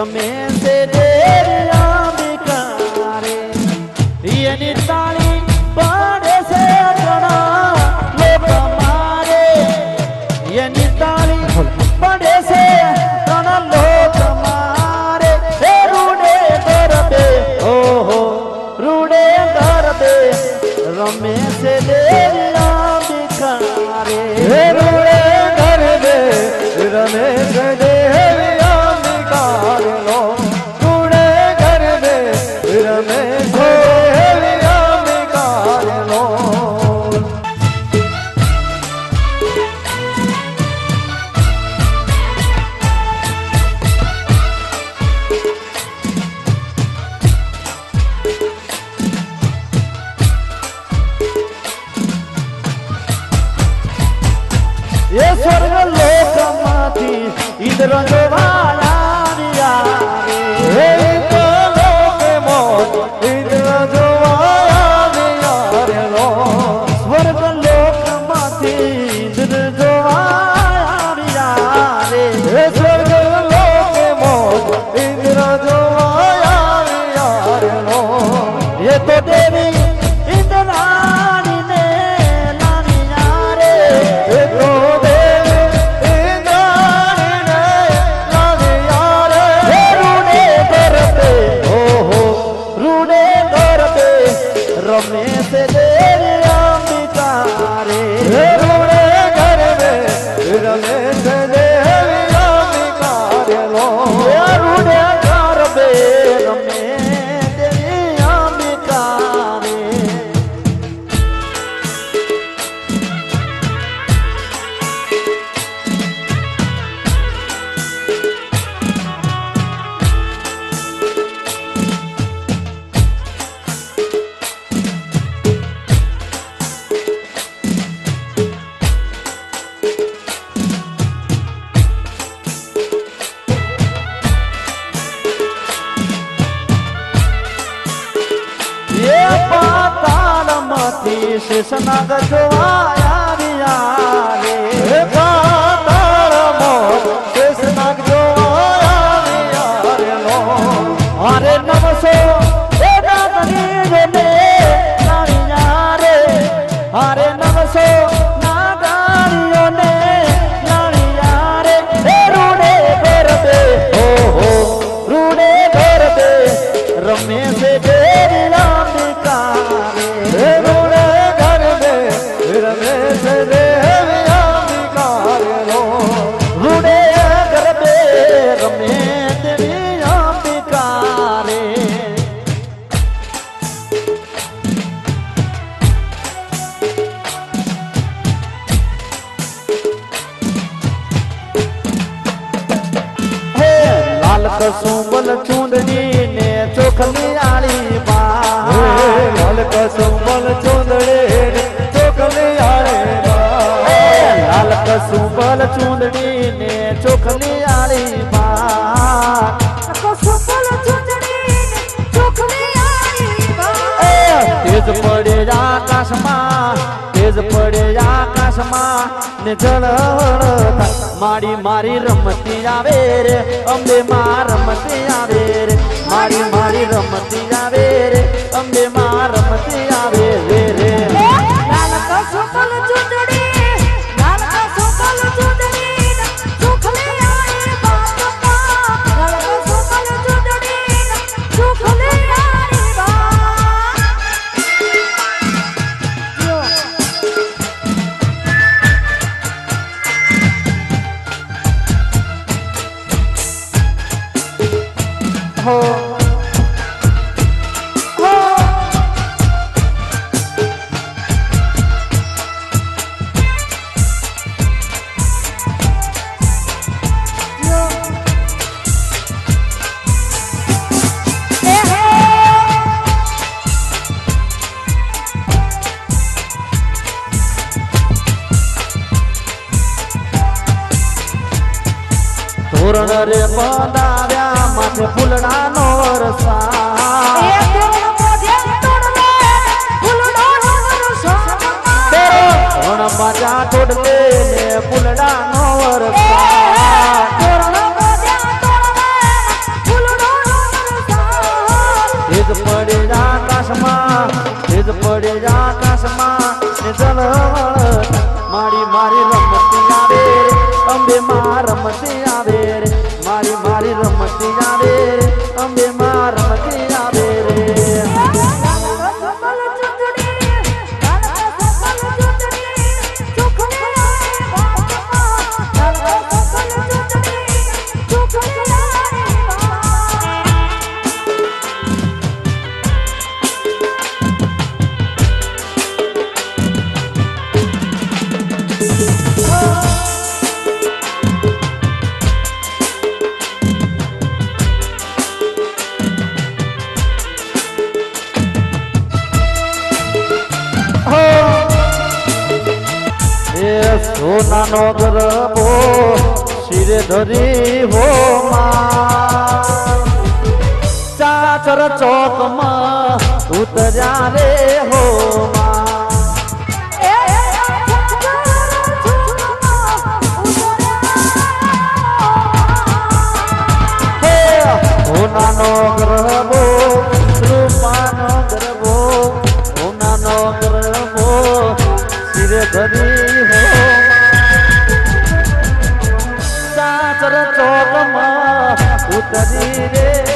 રમે છે દેરિયા બિકારે એની તાળી પડે છે ઘણા લોક મારે એની તાળી પડે છે ઘણા લોક મારે હે રૂડે ગરબે ઓહો રૂડે ગરબે રમે છે દેરિયા બિકારે હે રૂડે ગરબે રમે છે દેરિયા બિકારે લો રૂડે ગરબે રમે છે દેરિયા બિકારે લો ये स्वर्ग लोक माथी इंद्र जोवाया हे लोक मोत इंद्र जोवाया लो स्वर्ग लोक माथी इंद्र जोवाया रे हे स्वर्ग लोक मोत इंद्र जोवाया लो ये तो देवी इंद्राणी ने लानिया रे ये तो देवी इंद्राणी ने लानिया रे हे रूडे गरबे ओहो रूडे गरबे रमे से देरिया बिकारे हे रूडे गरबे रमे से देरिया बिकारे लो हे रूडे गरबे रमे देरिया बिकारे ये पाताल मती शेषनाग जोवाया रे हे पाताल मोत शेषनाग जोवाया लो अरे नमसो ए नागनी रे नारिया रे अरे नमसो नागारियों ने नारिया रे हे रूडे गरबे ओहो रूडे गरबे रमे से देरिया बिकारे हे रूडे गरबे रमे से देरिया बिकारे लो रूडे गरबे रमे देरिया बिकारे हे लाल कसुंबल चूंदड़ी ने चोखली आली बा लाल कसुंबल चूंदड़े चोखली आले लाल कसुंबल चूंदड़ी ने चोखली आली बा तेज पड़े आकाशમાં તેજ પડે આકાશમાં ને ઝળહળ મારી મારી રમતી આવે રે અંબે માં રમતી આવે રે મારી મારી રમતી આવે રે અંબે માં રમતી આવે રે રે हो તોરણ રે બંધાવ્યા માથે ફૂલડાનો વરસાદ તોરણ બાજા તોડલે ને ફૂલડાનો વરસાદ સોનાનો ગરબો શિરે ધરી હો માં ચાચર ચોકમાં ઉતર્યા રે હો માં સોનાનો ગરબો રૂપાનો ગરબો સોનાનો ગરબો શિરે ધરી હો ચાચર ચોકમાં ઉતરી રે